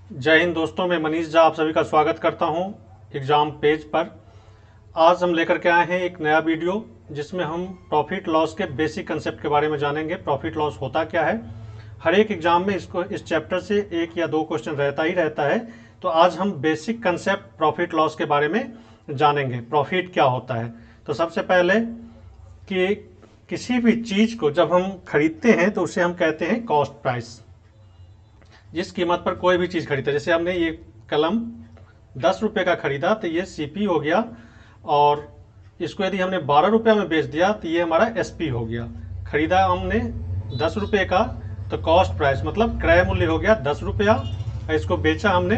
जय हिंद दोस्तों, मैं मनीष झा आप सभी का स्वागत करता हूं एग्ज़ाम पेज पर। आज हम लेकर के आए हैं एक नया वीडियो जिसमें हम प्रॉफिट लॉस के बेसिक कंसेप्ट के बारे में जानेंगे। प्रॉफिट लॉस होता क्या है। हर एक एग्जाम में इस चैप्टर से एक या दो क्वेश्चन रहता ही रहता है। तो आज हम बेसिक कंसेप्ट प्रॉफिट लॉस के बारे में जानेंगे। प्रॉफिट क्या होता है। तो सबसे पहले कि किसी भी चीज़ को जब हम खरीदते हैं तो उसे हम कहते हैं कॉस्ट प्राइस। जिस कीमत पर कोई भी चीज़ खरीदते हैं, जैसे हमने ये कलम 10 रुपये का खरीदा तो ये सीपी हो गया, और इसको यदि हमने 12 रुपये में बेच दिया तो ये हमारा एसपी हो गया। खरीदा हमने 10 रुपये का तो कॉस्ट प्राइस मतलब क्रय मूल्य हो गया 10 रुपया, और इसको बेचा हमने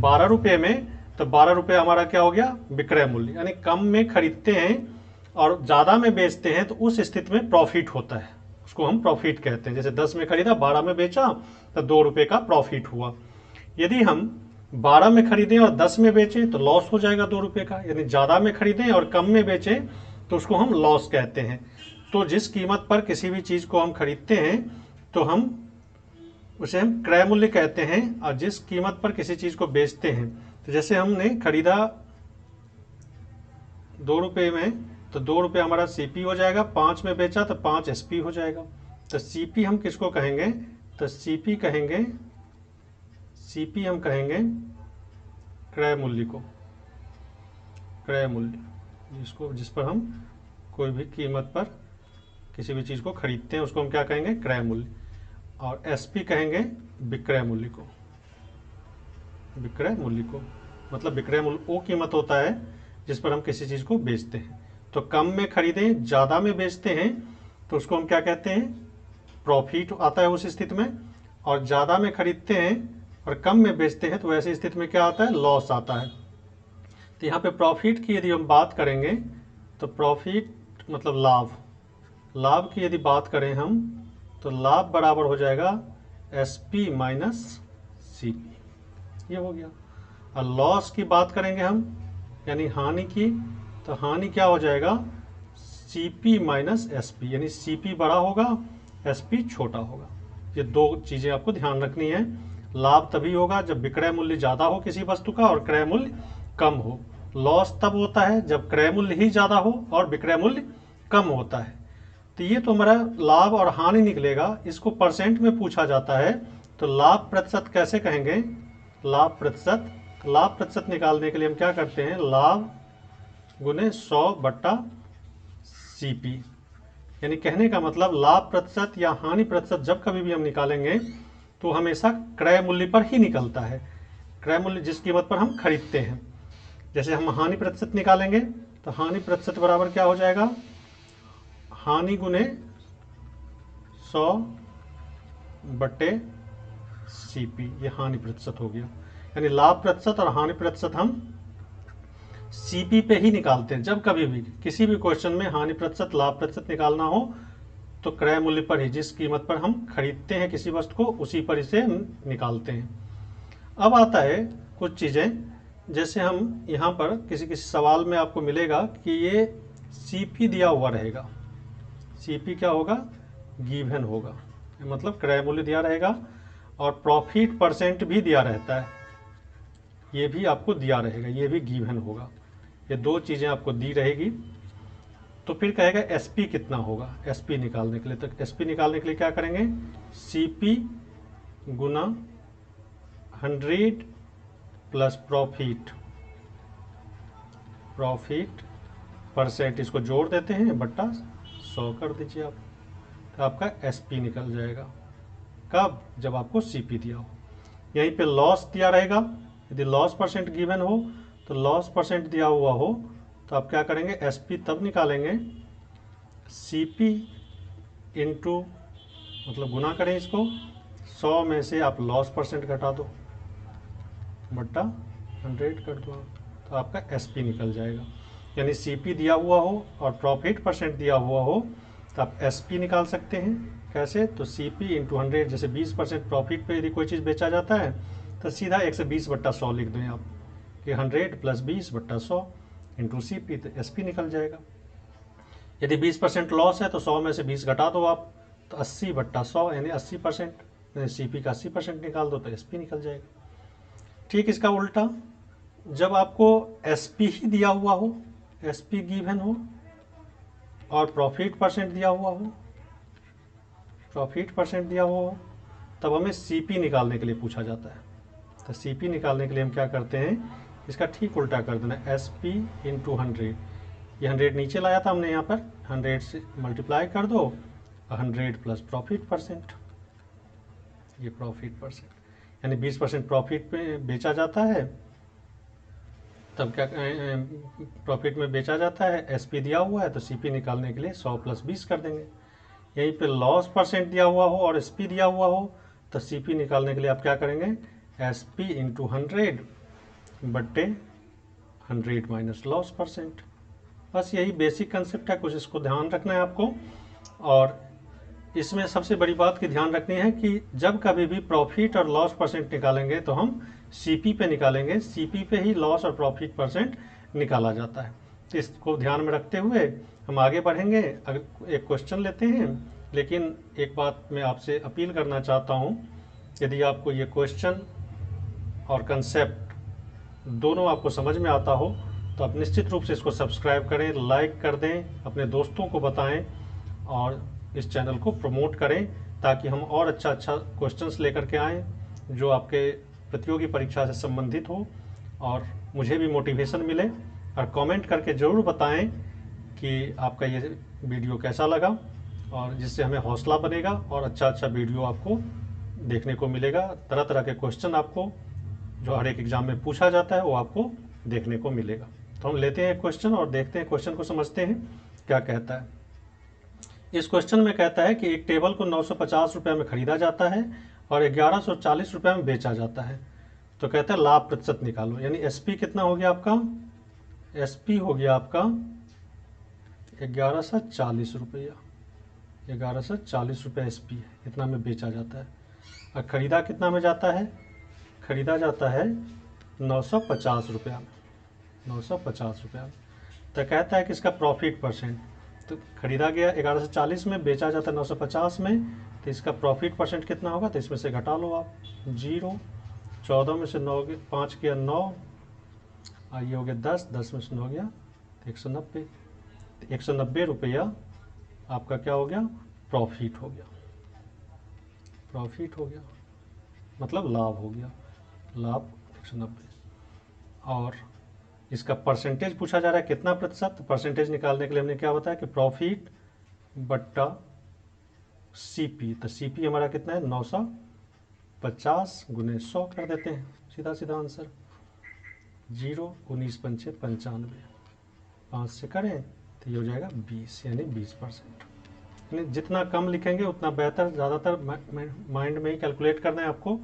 12 रुपये में तो 12 रुपये हमारा क्या हो गया, विक्रय मूल्य। यानी कम में खरीदते हैं और ज़्यादा में बेचते हैं तो उस स्थिति में प्रॉफिट होता है, उसको हम प्रॉफिट कहते हैं। जैसे 10 में खरीदा 12 में बेचा तो 2 रुपये का प्रॉफिट हुआ। यदि हम 12 में खरीदें और 10 में बेचें तो लॉस हो जाएगा 2 रुपये का। यानी ज़्यादा में खरीदें और कम में बेचें तो उसको हम लॉस कहते हैं। तो जिस कीमत पर किसी भी चीज़ को हम खरीदते हैं तो उसे हम क्रय मूल्य कहते हैं, और जिस कीमत पर किसी चीज़ को बेचते हैं, तो जैसे हमने खरीदा 2 रुपये में तो 2 रुपये हमारा सीपी हो जाएगा, 5 में बेचा तो 5 एसपी हो जाएगा। तो सीपी हम किसको कहेंगे, तो सीपी हम कहेंगे क्रय मूल्य को। क्रय मूल्य जिस पर हम कोई भी कीमत पर किसी भी चीज़ को खरीदते हैं उसको हम क्या कहेंगे, क्रय मूल्य। और एसपी कहेंगे विक्रय मूल्य को। विक्रय मूल्य को मतलब विक्रय मूल्य वो कीमत होता है जिस पर हम किसी चीज़ को बेचते हैं। तो कम में खरीदें ज़्यादा में बेचते हैं तो उसको हम क्या कहते हैं, प्रॉफिट आता है उस स्थिति में। और ज़्यादा में खरीदते हैं और कम में बेचते हैं तो वैसी स्थिति में क्या आता है, लॉस आता है। तो यहाँ पे प्रॉफिट की यदि हम बात करेंगे तो प्रॉफिट मतलब लाभ। लाभ की यदि बात करें हम तो लाभ बराबर हो जाएगा एसपी माइनस सीपी, ये हो गया। और लॉस की बात करेंगे हम यानी हानि की, तो हानि क्या हो जाएगा, सीपी माइनस एसपी। यानी सीपी बड़ा होगा, एसपी छोटा होगा। ये दो चीज़ें आपको ध्यान रखनी है। लाभ तभी होगा जब विक्रय मूल्य ज़्यादा हो किसी वस्तु का और क्रय मूल्य कम हो। लॉस तब होता है जब क्रय मूल्य ही ज़्यादा हो और विक्रय मूल्य कम होता है। तो ये तो हमारा लाभ और हानि निकलेगा। इसको परसेंट में पूछा जाता है तो लाभ प्रतिशत कैसे कहेंगे, लाभ प्रतिशत निकालने के लिए हम क्या करते हैं, लाभ गुने 100/CP। यानी कहने का मतलब लाभ प्रतिशत या हानि प्रतिशत जब कभी भी हम निकालेंगे तो हमेशा क्रय मूल्य पर ही निकलता है। क्रय मूल्य जिस कीमत पर हम खरीदते हैं। जैसे हम हानि प्रतिशत निकालेंगे तो हानि प्रतिशत बराबर क्या हो जाएगा, हानि गुने 100/CP, ये हानि प्रतिशत हो गया। यानी लाभ प्रतिशत और हानि प्रतिशत हम सीपी पे ही निकालते हैं। जब कभी भी किसी भी क्वेश्चन में हानि प्रतिशत लाभ प्रतिशत निकालना हो तो क्रय मूल्य पर ही, जिस कीमत पर हम खरीदते हैं किसी वस्तु को उसी पर इसे निकालते हैं। अब आता है कुछ चीज़ें, जैसे हम यहाँ पर किसी किसी सवाल में आपको मिलेगा कि ये सीपी दिया हुआ रहेगा। सीपी क्या होगा, गिवन होगा, मतलब क्रय मूल्य दिया रहेगा, और प्रॉफिट परसेंट भी दिया रहता है, ये भी आपको दिया रहेगा, ये भी गिवन होगा। ये दो चीज़ें आपको दी रहेगी। तो फिर कहेगा एसपी कितना होगा। एसपी निकालने के लिए, तो एसपी निकालने के लिए क्या करेंगे, सीपी गुना 100 प्लस प्रॉफिट परसेंट, इसको जोड़ देते हैं बट्टा 100 कर दीजिए आप, तो आपका एसपी निकल जाएगा। कब, जब आपको सीपी दिया हो। यहीं पे लॉस दिया रहेगा। यदि लॉस परसेंट गिवन हो तो लॉस परसेंट दिया हुआ हो तो आप क्या करेंगे, एसपी तब निकालेंगे, सीपी इंटू मतलब गुना करें इसको, 100 में से आप लॉस परसेंट घटा दो बट्टा 100 कर दो, तो आपका एसपी निकल जाएगा। यानी सीपी दिया हुआ हो और प्रॉफिट परसेंट दिया हुआ हो तो आप एसपी निकाल सकते हैं। कैसे, तो सीपी इंटू 100, जैसे 20% प्रॉफिट पे यदि कोई चीज़ बेचा जाता है तो सीधा 120/100 लिख दें आप कि 100 प्लस 20/100 इंटू सीपी, तो एसपी निकल जाएगा। यदि 20% लॉस है तो 100 में से 20 घटा दो आप, तो 80/100 यानी 80%, सीपी का 80% निकाल दो तो एसपी निकल जाएगा। ठीक इसका उल्टा, जब आपको एसपी ही दिया हुआ हो, एसपी गिवन हो और प्रॉफिट परसेंट दिया हुआ हो, प्रॉफिट परसेंट दिया हुआ हो, तब हमें सीपी निकालने के लिए पूछा जाता है। तो सीपी निकालने के लिए हम क्या करते हैं, इसका ठीक उल्टा कर देना, एस पी इंटू 100। ये 100 नीचे लाया था हमने, यहाँ पर 100 से मल्टीप्लाई कर दो, 100 प्लस प्रॉफिट परसेंट, ये प्रॉफिट परसेंट, यानी 20% प्रॉफिट पे बेचा जाता है, तब क्या प्रॉफिट में बेचा जाता है, एसपी दिया हुआ है तो सीपी निकालने के लिए 100 प्लस 20 कर देंगे। यहीं पे लॉस परसेंट दिया हुआ हो और एसपी दिया हुआ हो तो सीपी निकालने के लिए आप क्या करेंगे, एसपी इंटू 100 बट्टे 100 माइनस लॉस परसेंट। बस यही बेसिक कंसेप्ट है, कुछ इसको ध्यान रखना है आपको। और इसमें सबसे बड़ी बात की ध्यान रखनी है कि जब कभी भी प्रॉफिट और लॉस परसेंट निकालेंगे तो हम सीपी पे निकालेंगे, सीपी पे ही लॉस और प्रॉफिट परसेंट निकाला जाता है। तो इसको ध्यान में रखते हुए हम आगे बढ़ेंगे। एक क्वेश्चन लेते हैं, लेकिन एक बात मैं आपसे अपील करना चाहता हूँ, यदि आपको ये क्वेश्चन और कंसेप्ट दोनों आपको समझ में आता हो तो आप निश्चित रूप से इसको सब्सक्राइब करें, लाइक कर दें, अपने दोस्तों को बताएं और इस चैनल को प्रमोट करें, ताकि हम और अच्छा क्वेश्चंस लेकर के आएँ जो आपके प्रतियोगी परीक्षा से संबंधित हो और मुझे भी मोटिवेशन मिले। और कमेंट करके ज़रूर बताएं कि आपका ये वीडियो कैसा लगा, और जिससे हमें हौसला बनेगा और अच्छा वीडियो आपको देखने को मिलेगा। तरह तरह के क्वेश्चन आपको जो हर एक एग्जाम में पूछा जाता है वो आपको देखने को मिलेगा। तो हम लेते हैं क्वेश्चन और देखते हैं, क्वेश्चन को समझते हैं क्या कहता है। इस क्वेश्चन में कहता है कि एक टेबल को 950 रुपये में खरीदा जाता है और 1140 रुपये में बेचा जाता है। तो कहता है लाभ प्रतिशत निकालो, यानी एसपी कितना हो गया आपका, एसपी हो गया आपका 1140 रुपया, 1140 रुपये एसपी है, इतना में बेचा जाता है। और खरीदा कितना में जाता है, खरीदा जाता है 950 रुपया में, 950 रुपया में। तो कहता है कि इसका प्रॉफिट परसेंट, तो खरीदा गया 1140 में, बेचा जाता है 950 में, तो इसका प्रॉफिट परसेंट कितना होगा, तो इसमें से घटा लो आप 0, 14 में से 9 5 गया 9, और ये हो गया 10, 10 में से 9 गया 190, 190 रुपया आपका क्या हो गया, प्रॉफिट हो गया, प्रॉफिट हो गया मतलब लाभ हो गया, लाभ 190। और इसका परसेंटेज पूछा जा रहा है कितना प्रतिशत, तो परसेंटेज निकालने के लिए हमने क्या बताया कि प्रॉफिट बट्टा सीपी, तो सीपी हमारा कितना है 950 गुने 100 कर देते हैं, सीधा सीधा आंसर 0, 19 पंचे 95, 5 से करें तो ये हो जाएगा 20, यानी 20%। यानी जितना कम लिखेंगे उतना बेहतर, ज़्यादातर माइंड में ही कैलकुलेट करना है आपको।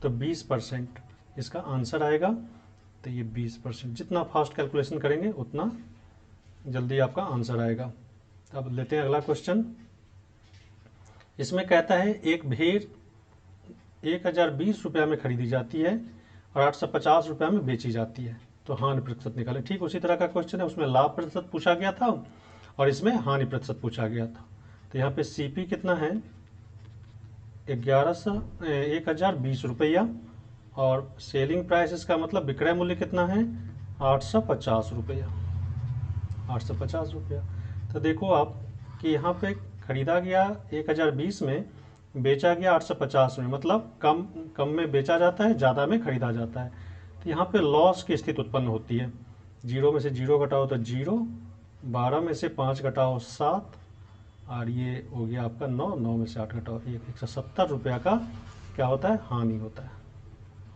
तो 20% इसका आंसर आएगा। तो ये 20%, जितना फास्ट कैलकुलेशन करेंगे उतना जल्दी आपका आंसर आएगा। अब लेते हैं अगला क्वेश्चन। इसमें कहता है एक भेड़ 1020 रुपया में खरीदी जाती है और 850 रुपया में बेची जाती है, तो हानि प्रतिशत निकालें। ठीक उसी तरह का क्वेश्चन है, उसमें लाभ प्रतिशत पूछा गया था और इसमें हानि प्रतिशत पूछा गया था। तो यहाँ पे सीपी कितना है 1020 रुपया, और सेलिंग प्राइस इसका मतलब विक्रय मूल्य कितना है 850 रुपया, 850 रुपया। तो देखो आप कि यहाँ पे खरीदा गया 1020 में, बेचा गया 850 में, मतलब कम में बेचा जाता है, ज़्यादा में खरीदा जाता है। तो यहाँ पे लॉस की स्थिति उत्पन्न होती है। 0 में से 0 घटाओ तो 0, 12 में से 5 घटाओ 7, और ये हो गया आपका 9, 9 में से 8 घटाओ 1, 170 रुपया का क्या होता है, हानि होता है।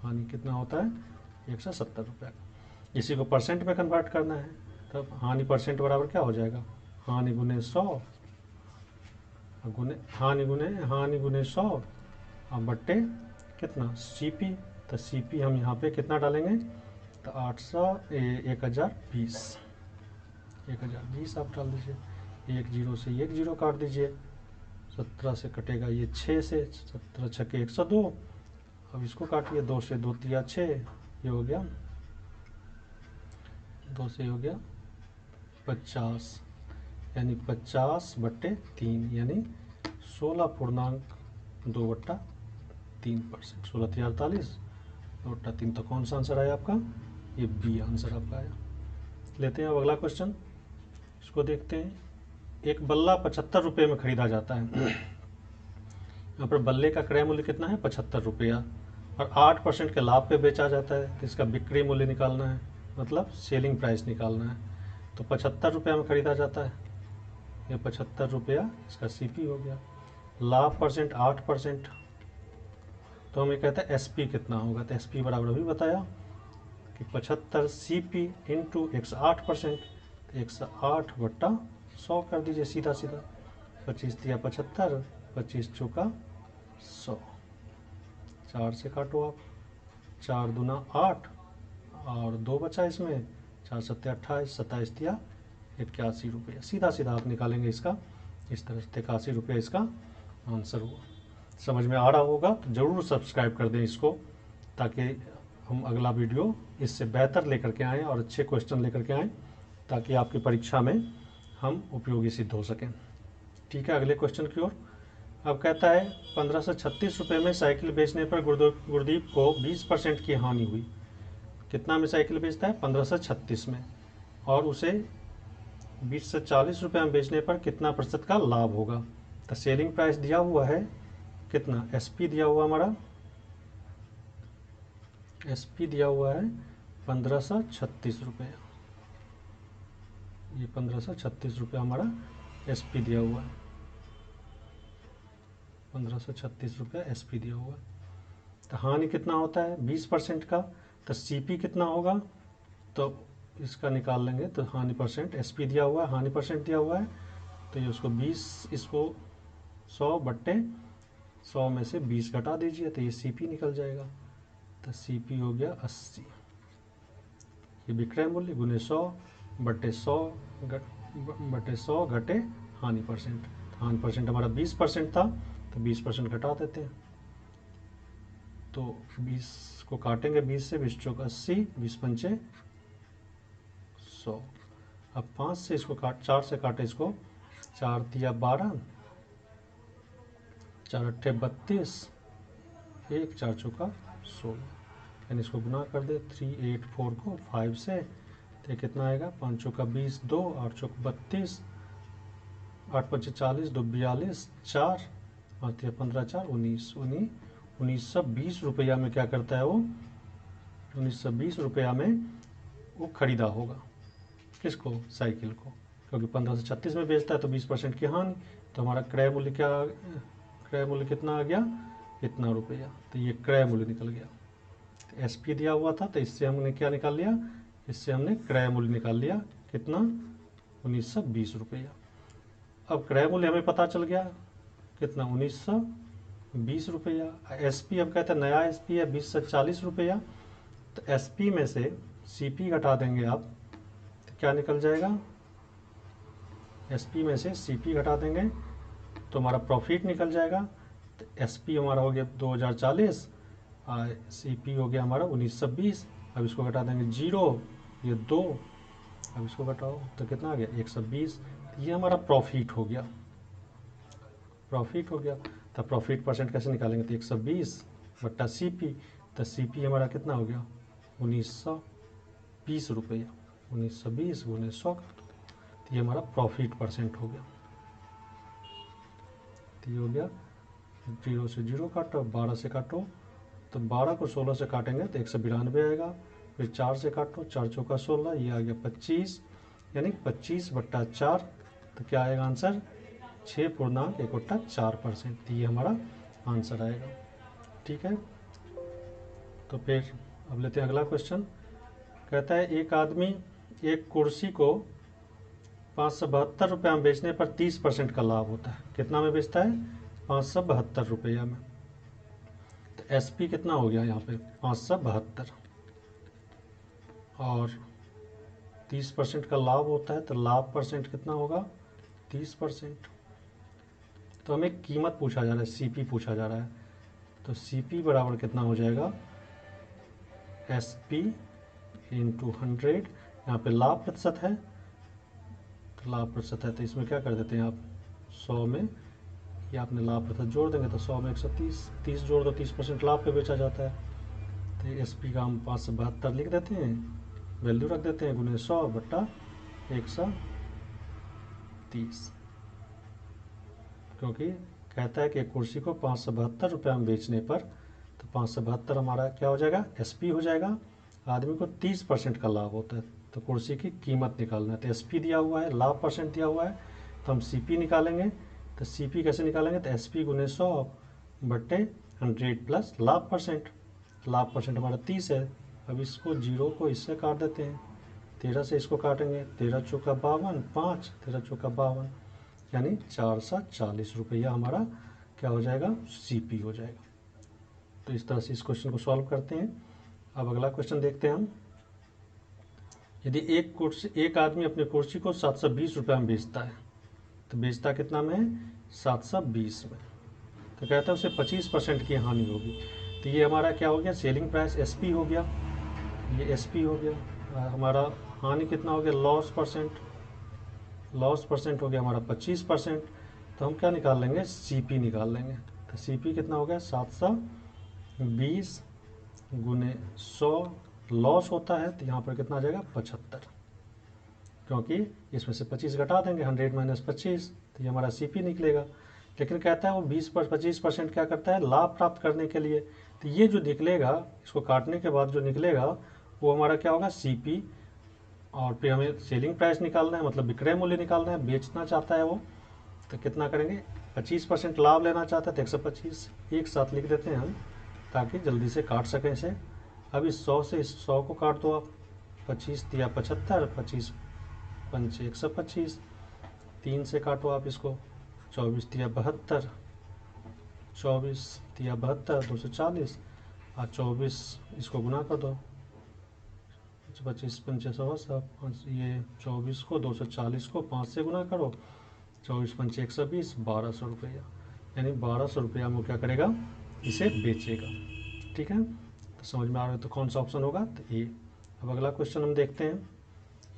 हानि कितना होता है 170 रुपया का। इसी को परसेंट में कन्वर्ट करना है, तब हानि परसेंट बराबर क्या हो जाएगा, हानि गुने 100 गुने हानि गुने 100 और बट्टे कितना सीपी। तो सीपी हम यहाँ पे कितना डालेंगे, तो 1020 आप डाल दीजिए, 1 0 से 1 0 काट दीजिए, 17 से कटेगा ये 6 से, 17 छक्के 102, अब इसको काटिए, 2 से 2 तिया 6, ये हो गया 2 से हो गया 50, यानी 50/3, यानी 16.2/3%, 16 × 48, 2/3। तो कौन सा आंसर आया आपका? ये बी आंसर आपका आया। लेते हैं अब अगला क्वेश्चन, इसको देखते हैं। एक बल्ला 75 रुपये में खरीदा जाता है। यहाँ पर बल्ले का क्रय मूल्य कितना है? 75 रुपया, और 8% के लाभ पे बेचा जाता है। तो इसका बिक्री मूल्य निकालना है, मतलब सेलिंग प्राइस निकालना है। तो 75 रुपया में खरीदा जाता है, ये 75 रुपया इसका सीपी हो गया। लाभ परसेंट 8%, तो हमें कहते हैं एसपी कितना होगा। तो एसपी बराबर अभी बताया कि 75 सीपी इंटू 108%, 108/100 कर दीजिए सीधा सीधा। 25 दिया 75, 25 चौका 100, 4 से काटो आप, 4 दूना 8 और 2 बचा इसमें, 4 सत्ते 28, 27 दिया 81 रुपया। सीधा सीधा आप निकालेंगे इसका, इस तरह से 81 रुपया इसका आंसर हुआ। समझ में आ रहा होगा तो ज़रूर सब्सक्राइब कर दें इसको, ताकि हम अगला वीडियो इससे बेहतर लेकर के आएँ और अच्छे क्वेश्चन लेकर के आएँ, ताकि आपकी परीक्षा में हम उपयोगी सिद्ध हो सकें। ठीक है, अगले क्वेश्चन की ओर। अब कहता है 1536 रुपये में साइकिल बेचने पर गुरदीप को 20% की हानि हुई। कितना में साइकिल बेचता है? 1536 में, और उसे 20 से 40 रुपये में बेचने पर कितना प्रतिशत का लाभ होगा। तो सेलिंग प्राइस दिया हुआ है कितना? एसपी दिया हुआ हमारा, एसपी दिया हुआ है 1536 रुपये। ये 1536 रुपये हमारा एसपी दिया हुआ है, 1536 रुपये एसपी दिया हुआ है। तो हानि कितना होता है? 20% का। तो सीपी कितना होगा? तो इसका निकाल लेंगे। तो हानि परसेंट, एसपी दिया हुआ है, हानि परसेंट दिया हुआ है, तो ये उसको 20, इसको 100/100 में से 20 घटा दीजिए, तो ये सीपी निकल जाएगा। तो सीपी हो गया 80। ये विक्रय मूल्य गुने 100/100 घटे हानि परसेंट। हानि परसेंट हमारा 20% था, तो 20% घटा देते हैं। तो 20 को काटेंगे, 20 से 20 चौक 80, 20 पंचे 100। अब 5 से इसको 4 से काटे इसको, 4 दिया 12, 4 अट्ठे 32, 1 4 चौका 16। यानी इसको गुना कर दे 384 को 5 से, तो कितना आएगा? 5 चौका 20, 2 8 चौक 32, 8 पंचे 40, 2 42, 4 और 15 4 19, 1920 रुपया में क्या करता है वो? 1920 रुपया में वो खरीदा होगा। किसको? साइकिल को, क्योंकि 1536 में बेचता है तो 20% की हानि। तो हमारा क्रय मूल्य क्या, क्रय मूल्य कितना आ गया? इतना रुपया। तो ये क्रय मूल्य निकल गया। तो एसपी दिया हुआ था, तो इससे हमने क्या निकाल लिया? इससे हमने क्रय मूल्य निकाल लिया। कितना? 1920 रुपया। अब क्रय मूल्य हमें पता चल गया कितना? 1920 रुपया। एसपी अब कहते हैं नया एसपी है 20 से 40 रुपया। तो एसपी में से सीपी घटा देंगे आप, तो क्या निकल जाएगा? एसपी में से सीपी घटा देंगे तो हमारा प्रॉफिट निकल जाएगा। तो एसपी हमारा हो गया 2040, और सीपी हो गया हमारा 1920। अब इसको घटा देंगे 0, ये 2, अब इसको घटाओ तो कितना आ गया? 120। ये हमारा प्रॉफिट हो गया, प्रॉफिट हो गया। तो प्रॉफिट परसेंट कैसे निकालेंगे? तो 120 सीपी। तो सीपी हमारा कितना हो गया? 1920 रुपया। 1920 गुने 100, तो ये हमारा प्रॉफिट परसेंट हो गया। तो ये हो गया 0 से 0 काटो, 12 से काटो, तो 12 को 16 से काटेंगे तो 192 आएगा। फिर 4 से काटो, 4 चौका 16, ये आ गया 25, यानी 25/4। तो क्या आएगा आंसर? 6.1/4%। ये हमारा आंसर आएगा। ठीक है, तो फिर अब लेते हैं अगला क्वेश्चन। कहता है एक आदमी एक कुर्सी को 572 रुपये में बेचने पर 30% का लाभ होता है। कितना में बेचता है? 572 रुपया में। तो एसपी कितना हो गया यहाँ पे? 572, और 30% का लाभ होता है, तो लाभ परसेंट कितना होगा? 30%। तो हमें कीमत पूछा जा रहा है, सीपी पूछा जा रहा है। तो सीपी बराबर कितना हो जाएगा? SP into 100। यहाँ पे लाभ प्रतिशत है, तो लाभ प्रतिशत है, तो इसमें क्या कर देते हैं आप? 100 में ये आपने लाभ प्रतिशत जोड़ देंगे, तो 100 में 130, 30 जोड़ दो, 30% लाभ पे बेचा जाता है। तो एस पी का हम 572 लिख देते हैं, वैल्यू रख देते हैं गुने 100 बट्टा 130, क्योंकि कहता है कि एक कुर्सी को 572 रुपये में बेचने पर, तो 572 हमारा क्या हो जाएगा, एसपी हो जाएगा। आदमी को 30% का लाभ होता है, तो कुर्सी की कीमत निकालना है। तो एसपी दिया हुआ है, लाभ परसेंट दिया हुआ है, तो हम सीपी निकालेंगे। तो सीपी कैसे निकालेंगे, तो एसपी गुने 100 बट्टे 100 प्लस लाभ परसेंट। लाभ परसेंट हमारा 30 है। अब इसको जीरो को इससे काट देते हैं, 13 से इसको काटेंगे, 13 चौका 52, 5 13 चौका 52, यानी 440 रुपया हमारा क्या हो जाएगा, सीपी हो जाएगा। तो इस तरह से इस क्वेश्चन को सॉल्व करते हैं। अब अगला क्वेश्चन देखते हैं हम। यदि एक आदमी अपनी कुर्सी को 720 रुपये में बेचता है, तो बेचता कितना में है, 720 में, तो कहता है उसे 25% की हानि होगी। तो ये हमारा क्या हो गया, सेलिंग प्राइस एसपी हो गया, ये एसपी हो गया। हमारा हानि कितना हो गया, लॉस परसेंट हो गया हमारा 25%। तो हम क्या निकाल लेंगे, सीपी निकाल लेंगे। तो सीपी कितना हो गया, 720 गुने 100, लॉस होता है तो यहाँ पर कितना आ जाएगा, 75, क्योंकि इसमें से 25 घटा देंगे, 100 माइनस 25, तो ये हमारा सीपी निकलेगा। लेकिन कहता है वो 25% क्या करता है, लाभ प्राप्त करने के लिए। तो ये जो निकलेगा, इसको काटने के बाद जो निकलेगा वो हमारा क्या होगा, सीपी। और फिर हमें सेलिंग प्राइस निकालना है, मतलब विक्रय मूल्य निकालना है, बेचना चाहता है वो, तो कितना करेंगे, 25% लाभ लेना चाहता है तो 125 एक साथ लिख देते हैं हम, ताकि जल्दी से काट सकें इसे। अब इस 100 से इस 100 को काट दो आप, 25 दिया 75, 25 पंचे 125, 3 से काटो आप इसको, 24 दिया 72, 24 दिया 72, 240, और 24 इसको गुना कर दो, 25 पंचे 100, ये 24 को 240 को 5 से गुना करो, 24 पंचे 120, 1200 रुपया, यानी 1200 रुपया में क्या करेगा, इसे बेचेगा। ठीक है, तो समझ में आ रहा है, तो कौन सा ऑप्शन होगा, तो ए। अब अगला क्वेश्चन हम देखते हैं।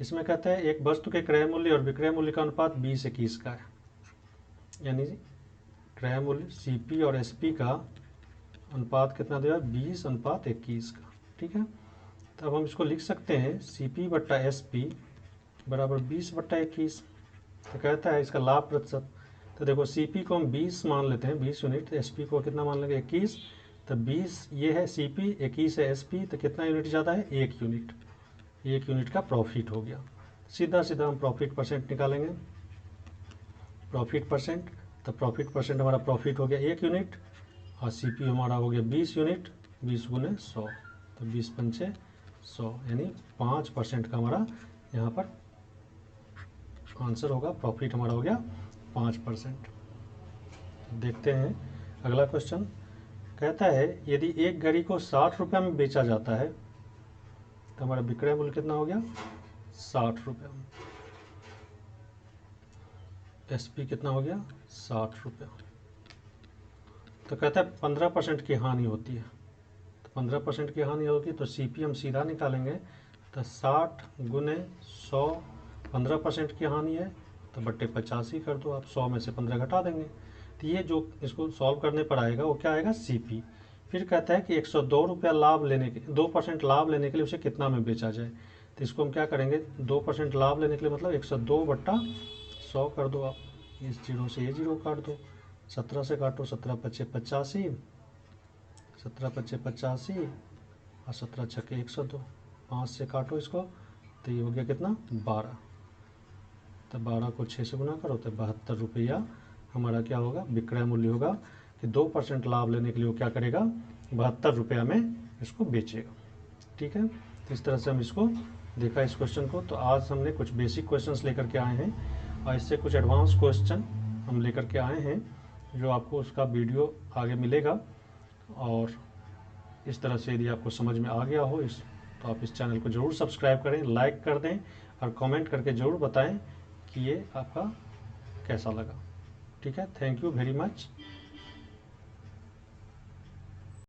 इसमें कहता है एक वस्तु के क्रय मूल्य और विक्रय मूल्य का अनुपात 20:21 का है, यानी क्रय मूल्य सीपी और एसपी का अनुपात कितना दिया, 20:21 का। ठीक है, तो अब हम इसको लिख सकते हैं, सीपी बट्टा एसपी बराबर 20/21। तो कहता है इसका लाभ प्रतिशत, तो देखो सीपी को हम 20 मान लेते हैं, 20 यूनिट, तो एसपी को कितना मान लेंगे, 21। तो 20 ये है सीपी, 21 है एसपी, तो कितना यूनिट ज़्यादा है, 1 यूनिट। 1 यूनिट का प्रॉफिट हो गया। सीधा सीधा हम प्रॉफिट परसेंट निकालेंगे, प्रॉफिट परसेंट। तो प्रॉफिट परसेंट हमारा प्रॉफिट हो गया 1 यूनिट, और सीपी हमारा हो गया 20 यूनिट, 20 गुने 100, तो 20 पंचे 100, यानी 5% का हमारा यहाँ पर आंसर होगा। प्रॉफिट हमारा हो गया 5%। देखते हैं अगला क्वेश्चन। कहता है यदि एक घड़ी को 60 रुपये में बेचा जाता है, तो हमारा विक्रय मूल्य कितना हो गया, 60 रुपये में। एसपी कितना हो गया, 60 रुपये। तो कहता है 15% की हानि होती है, तो 15% की हानि होगी, तो सीपी हम सीधा निकालेंगे। तो 60 गुने 100, 15% की हानि है, तो बट्टे 85 कर दो आप, 100 में से 15 घटा देंगे। तो ये जो इसको सॉल्व करने पर आएगा वो क्या आएगा, सीपी। फिर कहता है कि 102 रुपया लाभ लेने के, 2% लाभ लेने के लिए उसे कितना में बेचा जाए। तो इसको हम क्या करेंगे, 2% लाभ लेने के लिए मतलब 102/100 कर दो आप, इस जीरो से ये जीरो काट दो, 17 से काटो, 17 पच्चे 85, 17 पच्चे 85, और 17 छक्के 102, 5 से काटो इसको, तो ये हो गया कितना, 12। तो 12 को 6 से गुना करो, तो 72 रुपया हमारा क्या होगा, विक्रय मूल्य होगा। कि 2% लाभ लेने के लिए वो क्या करेगा, 72 रुपया में इसको बेचेगा। ठीक है, तो इस तरह से हम इसको देखा इस क्वेश्चन को। तो आज हमने कुछ बेसिक क्वेश्चंस लेकर के आए हैं, और इससे कुछ एडवांस क्वेश्चन हम लेकर के आए हैं, जो आपको उसका वीडियो आगे मिलेगा। और इस तरह से यदि आपको समझ में आ गया हो तो आप इस चैनल को ज़रूर सब्सक्राइब करें, लाइक कर दें, और कमेंट करके ज़रूर बताएं कि ये आपका कैसा लगा। ठीक है, थैंक यू वेरी मच।